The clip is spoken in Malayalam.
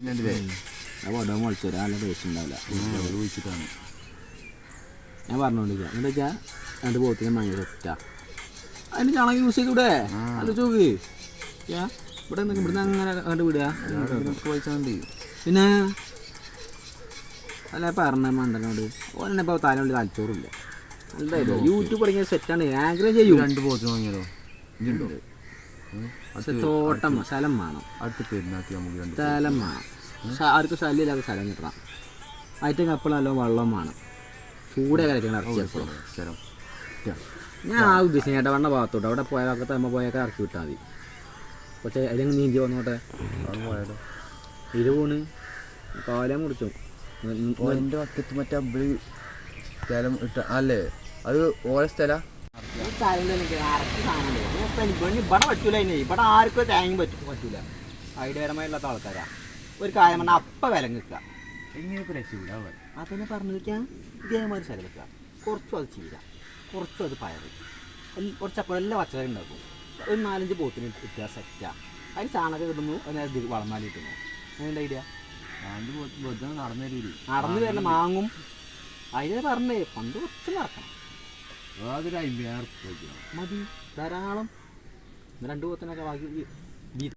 വടം മുളച്ചു നല്ല ടേസ്റ്റ് ഉണ്ടാവില്ല ഒഴിച്ചിട്ടാണ് ഞാൻ പറഞ്ഞോണ്ടിരിക്കുക എന്താ വെച്ചാൽ രണ്ട് പോത്തിനും ഭയങ്കര സെറ്റാ അതിന് ചാണകം യൂസ് ചെയ്തൂടെ അല്ല ചോക്ക് ഇവിടെ ഇവിടുന്ന് അങ്ങനെ കണ്ട് വിടുക പോയിച്ചാണ്ട് പിന്നെ അല്ല പറഞ്ഞ മണ്ടനോട് ഓനെ ഇപ്പോൾ തലമുള്ള തലച്ചോറില്ല നല്ലതായിട്ട് യൂട്യൂബ് തുടങ്ങിയ സെറ്റാണ് ആഗ്രഹം ചെയ്യും രണ്ട് പോത്തിന് വാങ്ങിയാലോ തോട്ടം സ്ഥലം വേണം അടുത്ത് പെരുന്നാക്കി നമുക്ക് സ്ഥലം വേണം ആർക്കും ശല്യമില്ലാതെ സ്ഥലം കിട്ടണം അതിൻ്റെ കപ്പൽ നല്ല വെള്ളം വേണം ചൂടെ കഴിക്കണം ഇറച്ചി എപ്പോഴും സ്ഥലം ഞാൻ ആ ഉദ്ദേശിച്ചു ചേട്ടാ വണ്ണ ഭാഗത്തോട്ട് അവിടെ പോയാൽ നമ്മൾ പോയൊക്കെ ഇറക്കി വിട്ടാൽ മതി പക്ഷേ അതിലെങ്കിൽ നീന്തി വന്നോട്ടെ അവിടെ പോയാലോ ഇത് പോണ് കാലം മുടിച്ചു എൻ്റെ വക്കത്ത് മറ്റേ സ്ഥലം ഇട്ട അല്ലേ അത് ഓരോ സ്ഥലം ഇവിടെ പറ്റൂല ഇവിടെ ആർക്കും തേങ്ങ പറ്റൂല ഐഡിയപരമായിട്ടുള്ള ആൾക്കാരാണ് ഒരു കാര്യം പറഞ്ഞാൽ അപ്പം വില നിൽക്കുക എങ്ങനെ ഇപ്പോൾ രക്ഷയില്ല അതിനെ പറഞ്ഞു വയ്ക്കാൻ ഇതേമാതിരി സ്ഥലം വെക്കുക കുറച്ചും അത് ചീര കുറച്ചും അത് പയർ കുറച്ചപ്പോൾ എല്ലാം പച്ചക്കറി ഉണ്ടാക്കും ഒരു 4-5 പോത്തിന് കിട്ടുക സെറ്റാ അതിന് ചാണകം കിട്ടുന്നു അതിന് വളർന്നാൽ കിട്ടുന്നു അങ്ങനെ ഐഡിയ നടന്നു വരണം മാങ്ങും അതിനെ പറഞ്ഞേ പണ്ട് കുറച്ച് നടക്കണം അതൊരു 50,000 മതി ധാരാളം 2 പോത്തിനൊക്കെ ബാക്കി